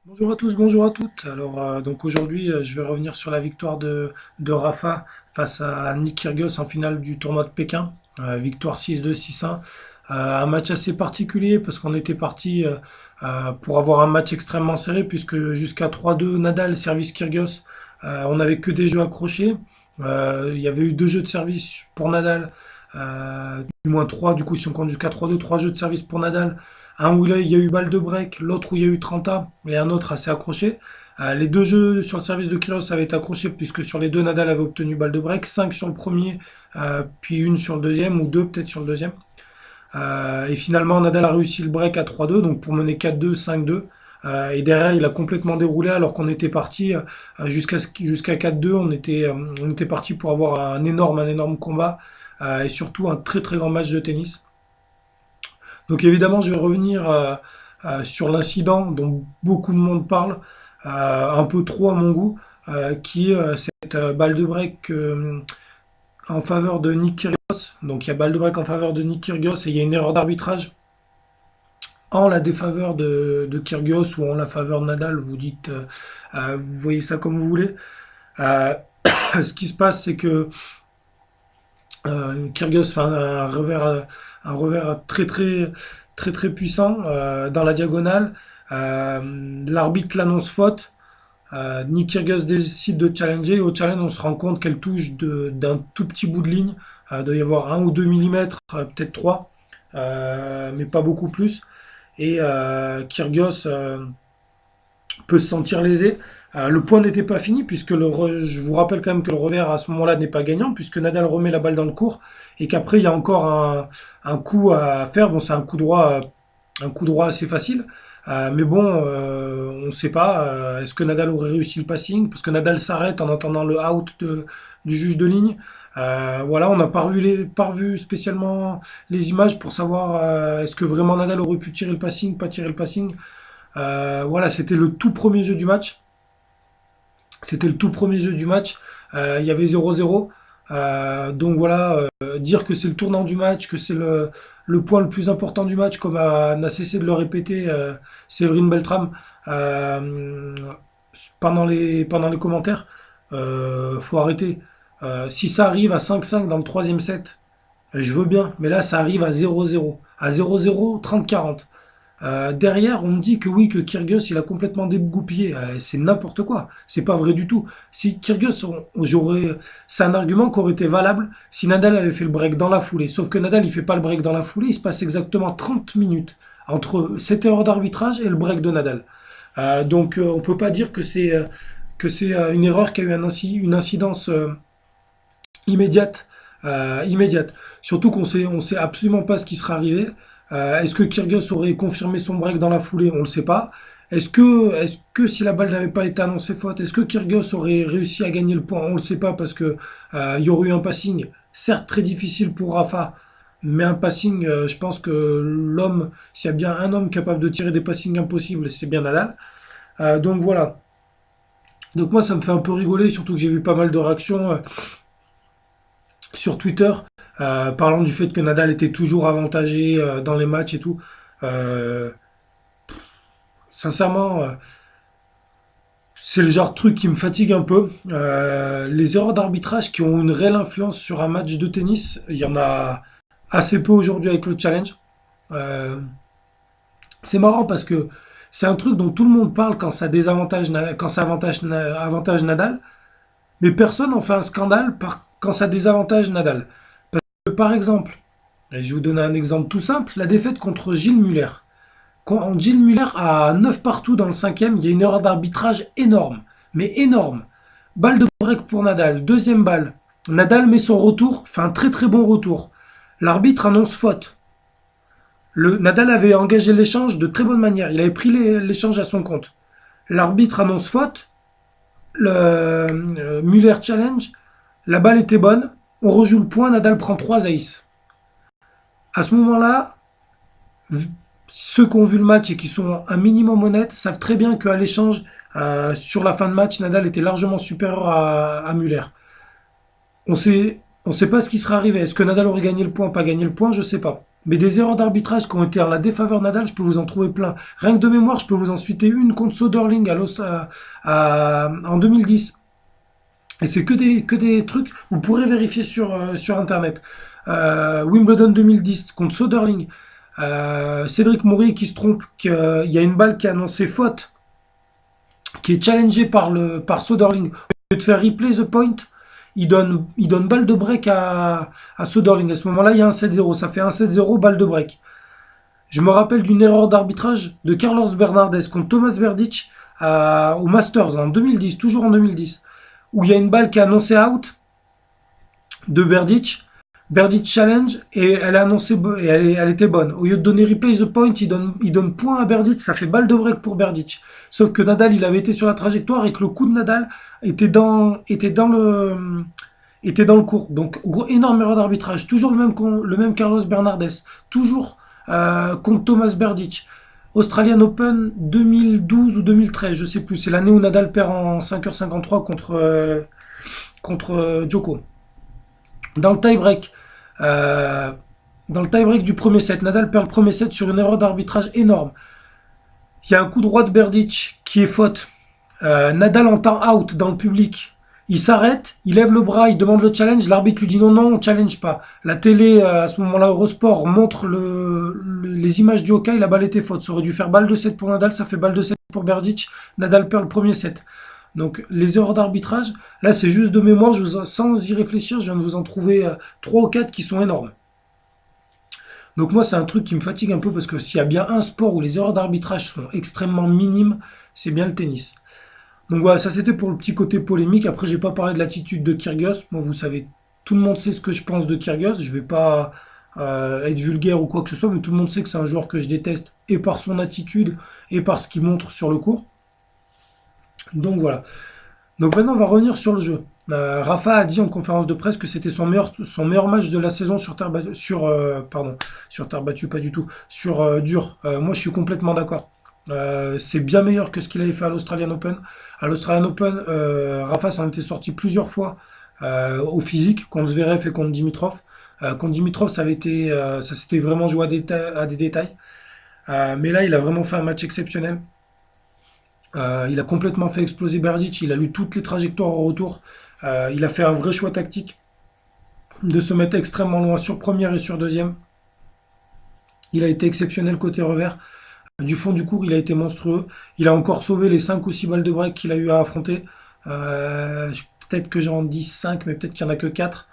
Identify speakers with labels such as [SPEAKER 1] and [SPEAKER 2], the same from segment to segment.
[SPEAKER 1] Bonjour à tous, bonjour à toutes. Donc aujourd'hui, je vais revenir sur la victoire de Rafa face à Nick Kyrgios en finale du tournoi de Pékin. Victoire 6-2, 6-1. Un match assez particulier parce qu'on était parti pour avoir un match extrêmement serré puisque jusqu'à 3-2 Nadal, service Kyrgios, on n'avait que des jeux accrochés. Il y avait eu deux jeux de service pour Nadal, du moins trois, du coup si on compte jusqu'à 3-2, trois jeux de service pour Nadal. Un où il y a eu balle de break, l'autre où il y a eu 30 et un autre assez accroché. Les deux jeux sur le service de Kyrgios avaient été accrochés puisque sur les deux, Nadal avait obtenu balle de break. 5 sur le premier, puis une sur le deuxième, ou deux peut-être sur le deuxième. Et finalement, Nadal a réussi le break à 3-2, donc pour mener 4-2, 5-2. Et derrière, il a complètement déroulé alors qu'on était parti jusqu'à 4-2. On était parti pour avoir un énorme combat et surtout un très très grand match de tennis. Donc évidemment, je vais revenir sur l'incident dont beaucoup de monde parle, un peu trop à mon goût, qui est cette balle de break en faveur de Nick Kyrgios. Donc il y a balle de break en faveur de Nick Kyrgios et il y a une erreur d'arbitrage en la défaveur de Kyrgios ou en la faveur de Nadal. Vous voyez ça comme vous voulez. Euh, Ce qui se passe, c'est que Kyrgios fait un revers très puissant dans la diagonale. L'arbitre l'annonce faute. Nick Kyrgios décide de challenger. Au challenge, on se rend compte qu'elle touche d'un tout petit bout de ligne. Il doit y avoir 1 ou 2 millimètres, peut-être 3, mais pas beaucoup plus. Et Kyrgios peut se sentir lésé. Le point n'était pas fini puisque je vous rappelle quand même que le revers à ce moment-là n'est pas gagnant puisque Nadal remet la balle dans le court et qu'après il y a encore un coup à faire. Bon, c'est un coup droit assez facile. Mais bon, on ne sait pas. Est-ce que Nadal aurait réussi le passing? Parce que Nadal s'arrête en attendant le out du juge de ligne. Voilà, on n'a pas revu spécialement les images pour savoir est-ce que vraiment Nadal aurait pu tirer le passing, pas tirer le passing. Voilà, c'était le tout premier jeu du match. C'était le tout premier jeu du match. Il y avait 0-0. Donc voilà, dire que c'est le tournant du match, que c'est le point le plus important du match, comme n'a cessé de le répéter Séverine Beltram euh, pendant les commentaires, faut arrêter. Si ça arrive à 5-5 dans le troisième set, je veux bien, mais là ça arrive à 0-0. À 0-0, 30-40. Derrière, on me dit que oui, que Kyrgios, il a complètement dégoupillé. C'est n'importe quoi. C'est pas vrai du tout. Si Kyrgios, c'est un argument qui aurait été valable si Nadal avait fait le break dans la foulée. Sauf que Nadal, il fait pas le break dans la foulée. Il se passe exactement 30 minutes entre cette erreur d'arbitrage et le break de Nadal. On peut pas dire que c'est une erreur qui a eu une incidence immédiate, immédiate. Surtout qu'on sait absolument pas ce qui sera arrivé. Est-ce que Kyrgios aurait confirmé son break dans la foulée? On ne le sait pas. Est-ce que si la balle n'avait pas été annoncée faute, est-ce que Kyrgios aurait réussi à gagner le point? On ne le sait pas parce que il y aurait eu un passing, certes très difficile pour Rafa, mais un passing, je pense que l'homme, s'il y a bien un homme capable de tirer des passings impossibles, c'est bien Nadal. Donc voilà. Donc moi, ça me fait un peu rigoler, surtout que j'ai vu pas mal de réactions sur Twitter, parlant du fait que Nadal était toujours avantagé dans les matchs et tout. Euh, Sincèrement, c'est le genre de truc qui me fatigue un peu. Les erreurs d'arbitrage qui ont une réelle influence sur un match de tennis, il y en a assez peu aujourd'hui avec le challenge. Euh, c'est marrant parce que c'est un truc dont tout le monde parle quand ça désavantage, quand ça avantage Nadal, mais personne en fait un scandale quand ça désavantage Nadal. Par exemple, et je vais vous donner un exemple tout simple, la défaite contre Gilles Muller. Quand Gilles Muller a 9 partout dans le cinquième, il y a une erreur d'arbitrage énorme, mais énorme. Balle de break pour Nadal, deuxième balle. Nadal met son retour, fait un très très bon retour. L'arbitre annonce faute. Nadal avait engagé l'échange de très bonne manière, il avait pris l'échange à son compte. L'arbitre annonce faute, le Muller challenge, la balle était bonne, on rejoue le point, Nadal prend 3 aces. À ce moment-là, ceux qui ont vu le match et qui sont un minimum honnêtes savent très bien qu'à l'échange, sur la fin de match, Nadal était largement supérieur à Muller. On sait pas ce qui serait arrivé. Est-ce que Nadal aurait gagné le point, pas gagné le point, je sais pas. Mais des erreurs d'arbitrage qui ont été en la défaveur de Nadal, je peux vous en trouver plein. Rien que de mémoire, je peux vous en citer une contre Soderling en 2010. Et c'est que des trucs, vous pourrez vérifier sur Internet. Wimbledon 2010 contre Soderling. Cédric Moury qui se trompe, qu'il y a une balle qui est annoncée faute, qui est challengée par Soderling. Au lieu de faire replay the point, il donne balle de break à Soderling. À ce moment-là, il y a un 7-0. Ça fait un 7-0, balle de break. Je me rappelle d'une erreur d'arbitrage de Carlos Bernardes contre Thomas Berdych au Masters en 2010, toujours en 2010, où il y a une balle qui est annoncée out de Berdych. Berdych challenge et elle est annoncée et elle était bonne. Au lieu de donner replay the point, il donne point à Berdych, ça fait balle de break pour Berdych. Sauf que Nadal, il avait été sur la trajectoire et que le coup de Nadal était dans le cours. Donc énorme erreur d'arbitrage. Toujours le même Carlos Bernardes. Toujours contre Thomas Berdych. Australian Open 2012 ou 2013, je sais plus. C'est l'année où Nadal perd en 5h53 contre Djoko. Dans le tie-break, euh, dans le tie-break du premier set, Nadal perd le premier set sur une erreur d'arbitrage énorme. Il y a un coup droit de Berdych qui est faute. Nadal entend out dans le public. Il s'arrête, il lève le bras, il demande le challenge. L'arbitre lui dit non, non, on challenge pas. La télé, à ce moment-là, Eurosport montre les images du hockey. La balle était faute. Ça aurait dû faire balle de 7 pour Nadal, ça fait balle de 7 pour Berdych. Nadal perd le premier set. Donc les erreurs d'arbitrage, là c'est juste de mémoire, sans y réfléchir, je viens de vous en trouver 3 ou 4 qui sont énormes. Donc moi c'est un truc qui me fatigue un peu parce que s'il y a bien un sport où les erreurs d'arbitrage sont extrêmement minimes, c'est bien le tennis. Donc voilà, ça c'était pour le petit côté polémique. Après, j'ai pas parlé de l'attitude de Kyrgios. Moi, vous savez, tout le monde sait ce que je pense de Kyrgios. Je vais pas être vulgaire ou quoi que ce soit, mais tout le monde sait que c'est un joueur que je déteste et par son attitude et par ce qu'il montre sur le court. Donc voilà. Donc maintenant, on va revenir sur le jeu. Rafa a dit en conférence de presse que c'était son meilleur match de la saison sur terre battue, pardon, sur terre battue, pas du tout, sur dur. Moi, je suis complètement d'accord. C'est bien meilleur que ce qu'il avait fait à l'Australian Open. À l'Australian Open, Rafa s'en était sorti plusieurs fois au physique contre Zverev et contre Dimitrov. Contre Dimitrov, ça s'était vraiment joué à des détails. Mais là, il a vraiment fait un match exceptionnel. Il a complètement fait exploser Berdych, il a lu toutes les trajectoires au retour. Il a fait un vrai choix tactique de se mettre extrêmement loin sur première et sur deuxième. Il a été exceptionnel côté revers. Du fond du court, il a été monstrueux. Il a encore sauvé les 5 ou 6 balles de break qu'il a eu à affronter. Peut-être que j'en dis 5, mais peut-être qu'il n'y en a que 4.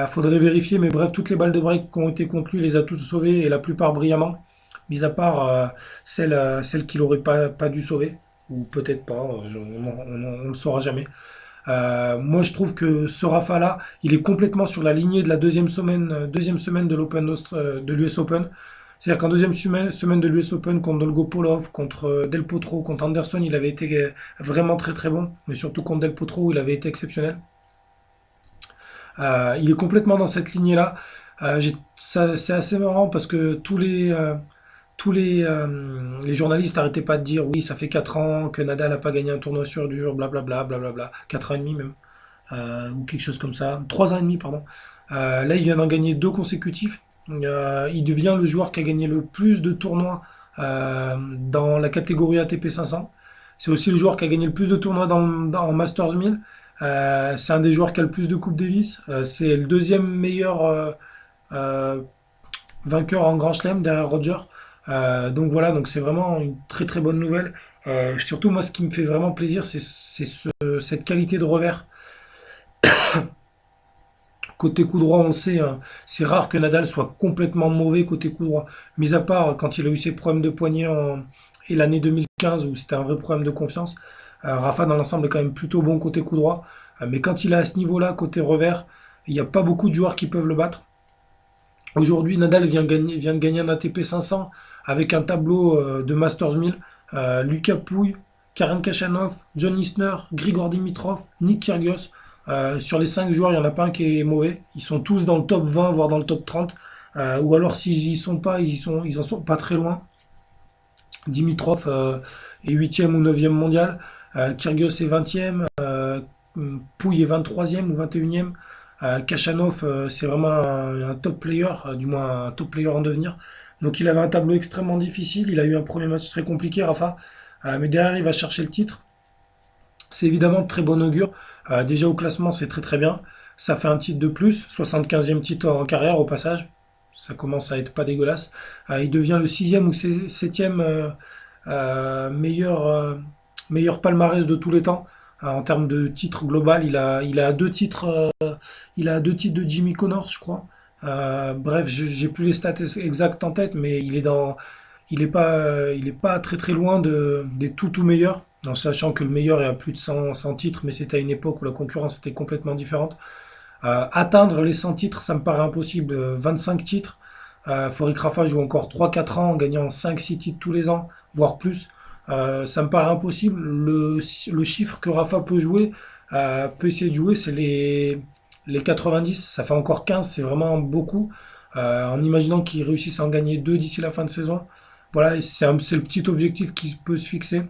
[SPEAKER 1] Faudrait vérifier, mais bref, toutes les balles de break qui ont été contre lui, il les a toutes sauvées, et la plupart brillamment, mis à part celle qu'il n'aurait pas dû sauver, ou peut-être pas, on ne le saura jamais. Moi, je trouve que ce Rafa-là, il est complètement sur la lignée de la deuxième semaine de l'US Open. C'est-à-dire qu'en deuxième semaine de l'US Open, contre Dolgopolov, contre Del Potro, contre Anderson, il avait été vraiment très très bon. Mais surtout contre Del Potro, il avait été exceptionnel. Il est complètement dans cette lignée-là. C'est assez marrant parce que tous les journalistes n'arrêtaient pas de dire oui, ça fait 4 ans que Nadal n'a pas gagné un tournoi sur dur, blablabla, blablabla. 4 ans et demi même, ou quelque chose comme ça. 3 ans et demi, pardon. Là, il vient d'en gagner 2 consécutifs. Il devient le joueur qui a gagné le plus de tournois dans la catégorie ATP 500. C'est aussi le joueur qui a gagné le plus de tournois en Masters 1000. C'est un des joueurs qui a le plus de Coupes Davis. C'est le deuxième meilleur euh, vainqueur en Grand Chelem derrière Roger. Donc voilà, donc c'est vraiment une très très bonne nouvelle. Surtout moi, ce qui me fait vraiment plaisir, cette qualité de revers. Côté coup droit, on le sait, hein, c'est rare que Nadal soit complètement mauvais côté coup droit. Mis à part quand il a eu ses problèmes de poignet et l'année 2015 où c'était un vrai problème de confiance. Rafa dans l'ensemble est quand même plutôt bon côté coup droit. Mais quand il est à ce niveau-là, côté revers, il n'y a pas beaucoup de joueurs qui peuvent le battre. Aujourd'hui, Nadal vient de gagner un ATP 500 avec un tableau de Masters 1000. Lucas Pouille, Karen Khachanov, John Isner, Grigor Dimitrov, Nick Kyrgios. Sur les 5 joueurs, il n'y en a pas un qui est mauvais. Ils sont tous dans le top 20, voire dans le top 30. Ou alors, s'ils y sont pas, ils en sont pas très loin. Dimitrov est 8e ou 9e mondial. Kyrgios est 20e. Pouille est 23e ou 21e. Kachanov, c'est vraiment un top player, du moins un top player en devenir. Donc il avait un tableau extrêmement difficile. Il a eu un premier match très compliqué, Rafa. Mais derrière, il va chercher le titre. C'est évidemment de très bon augure. Déjà au classement, c'est très très bien. Ça fait un titre de plus, 75e titre en carrière au passage. Ça commence à être pas dégueulasse. Il devient le sixième ou septième meilleur palmarès de tous les temps. En termes de titres global, il a deux titres de Jimmy Connors, je crois. Bref, j'ai plus les stats exactes en tête, mais il est pas très très loin des tout meilleurs, en sachant que le meilleur est à plus de 100 titres, mais c'était à une époque où la concurrence était complètement différente. Atteindre les 100 titres, ça me paraît impossible. 25 titres, Fauric Rafa joue encore 3-4 ans en gagnant 5-6 titres tous les ans, voire plus. Ça me paraît impossible. Le chiffre que Rafa peut jouer, peut essayer de jouer, c'est les 90. Ça fait encore 15, c'est vraiment beaucoup. En imaginant qu'il réussisse à en gagner 2 d'ici la fin de saison. Voilà, c'est le petit objectif qui peut se fixer.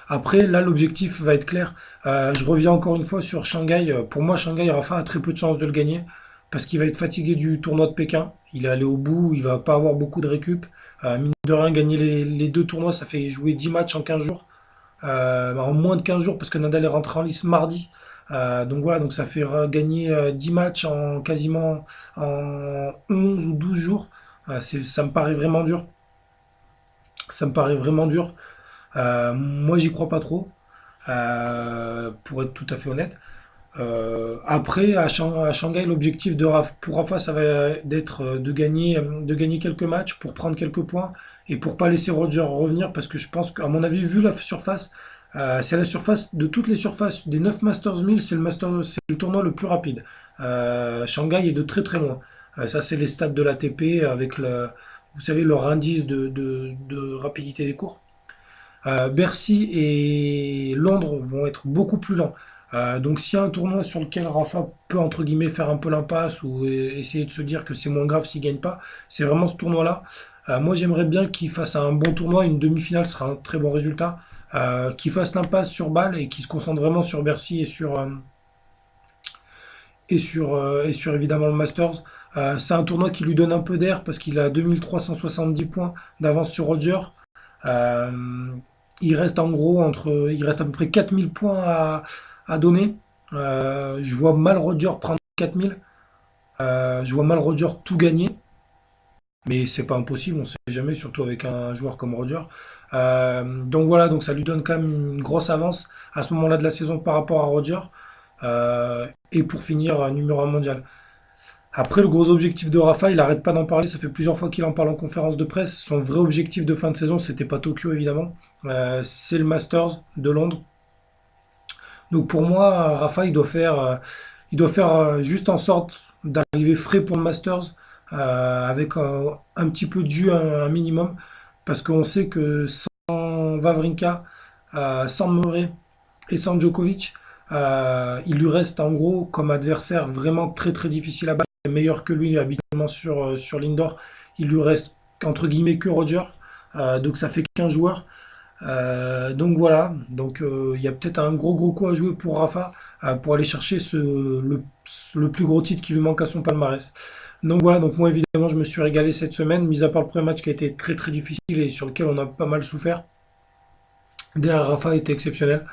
[SPEAKER 1] Après, là, l'objectif va être clair. Je reviens encore une fois sur Shanghai. Pour moi, Shanghai, Rafa a très peu de chances de le gagner parce qu'il va être fatigué du tournoi de Pékin. Il est allé au bout, il va pas avoir beaucoup de récup. Mine de rien, gagner les deux tournois, ça fait jouer 10 matchs en 15 jours. En moins de 15 jours parce que Nadal est rentré en lice mardi. Donc voilà, donc ça fait gagner 10 matchs en quasiment en 11 ou 12 jours. Ça me paraît vraiment dur. Ça me paraît vraiment dur. Moi, j'y crois pas trop, pour être tout à fait honnête. Après, à Shanghai, l'objectif pour Rafa, ça va être de gagner quelques matchs pour prendre quelques points et pour pas laisser Roger revenir parce que je pense qu'à mon avis, vu la surface, c'est la surface de toutes les surfaces des 9 Masters 1000, c'est le tournoi le plus rapide. Shanghai est de très très loin. Ça, c'est les stats de l'ATP avec vous savez, leur indice de rapidité des cours. Bercy et Londres vont être beaucoup plus lents. Donc s'il y a un tournoi sur lequel Rafa peut entre guillemets faire un peu l'impasse ou essayer de se dire que c'est moins grave s'il gagne pas, c'est vraiment ce tournoi-là. Moi j'aimerais bien qu'il fasse un bon tournoi, une demi-finale sera un très bon résultat. Qu'il fasse l'impasse sur Bâle et qu'il se concentre vraiment sur Bercy et sur évidemment le Masters. C'est un tournoi qui lui donne un peu d'air parce qu'il a 2370 points d'avance sur Roger. Euh, il reste à peu près 4000 points à donner. Je vois mal Roger prendre 4000. Je vois mal Roger tout gagner. Mais c'est pas impossible, on sait jamais, surtout avec un joueur comme Roger. Donc voilà, donc ça lui donne quand même une grosse avance à ce moment-là de la saison par rapport à Roger. Et pour finir, numéro 1 mondial. Après, le gros objectif de Rafa, il n'arrête pas d'en parler. Ça fait plusieurs fois qu'il en parle en conférence de presse. Son vrai objectif de fin de saison, c'était pas Tokyo évidemment, c'est le Masters de Londres. Donc pour moi, Rafa, il doit faire juste en sorte d'arriver frais pour le Masters, avec un petit peu de jus, un minimum, parce qu'on sait que sans Wawrinka, sans Murray et sans Djokovic, il lui reste en gros comme adversaire vraiment très très difficile à battre. Il est meilleur que lui habituellement sur l'indoor. Il lui reste entre guillemets que Roger. Donc ça fait qu'un joueur. Donc voilà, donc il y a peut-être un gros coup à jouer pour Rafa, pour aller chercher le plus gros titre qui lui manque à son palmarès. Donc voilà, donc moi évidemment je me suis régalé cette semaine, mis à part le premier match qui a été très très difficile et sur lequel on a pas mal souffert. Derrière Rafa était exceptionnel.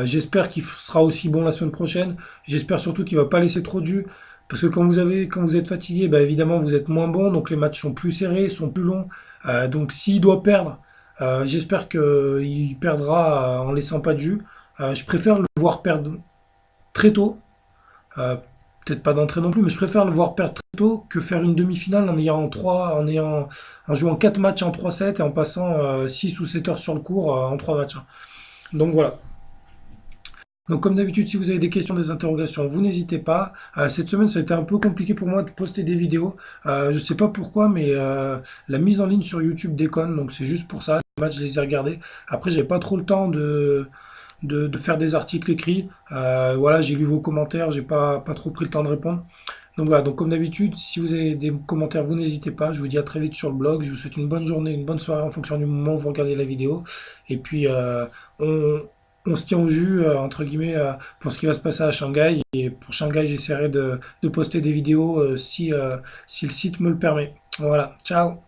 [SPEAKER 1] J'espère qu'il sera aussi bon la semaine prochaine. J'espère surtout qu'il va pas laisser trop de jus. Parce que quand vous êtes fatigué, bah évidemment vous êtes moins bon, donc les matchs sont plus serrés, sont plus longs. Donc s'il doit perdre, j'espère qu'il perdra en laissant pas de jus. Je préfère le voir perdre très tôt. Euh, Peut-être pas d'entrée non plus, mais je préfère le voir perdre très tôt que faire une demi-finale en jouant 4 matchs en 3 sets et en passant 6 ou 7 heures sur le court en 3 matchs, hein. Donc voilà. Donc comme d'habitude, si vous avez des questions, des interrogations, vous n'hésitez pas. Cette semaine, ça a été un peu compliqué pour moi de poster des vidéos. Je ne sais pas pourquoi, mais la mise en ligne sur YouTube déconne, donc c'est juste pour ça. Les matchs, je les ai regardés. Après, j'ai pas trop le temps de faire des articles écrits. Voilà, j'ai lu vos commentaires, j'ai pas trop pris le temps de répondre. Donc voilà, donc comme d'habitude, si vous avez des commentaires, vous n'hésitez pas. Je vous dis à très vite sur le blog. Je vous souhaite une bonne journée, une bonne soirée en fonction du moment où vous regardez la vidéo. Et puis, on, on se tient au jus, entre guillemets, pour ce qui va se passer à Shanghai. Et pour Shanghai, j'essaierai de poster des vidéos si le site me le permet. Voilà, ciao!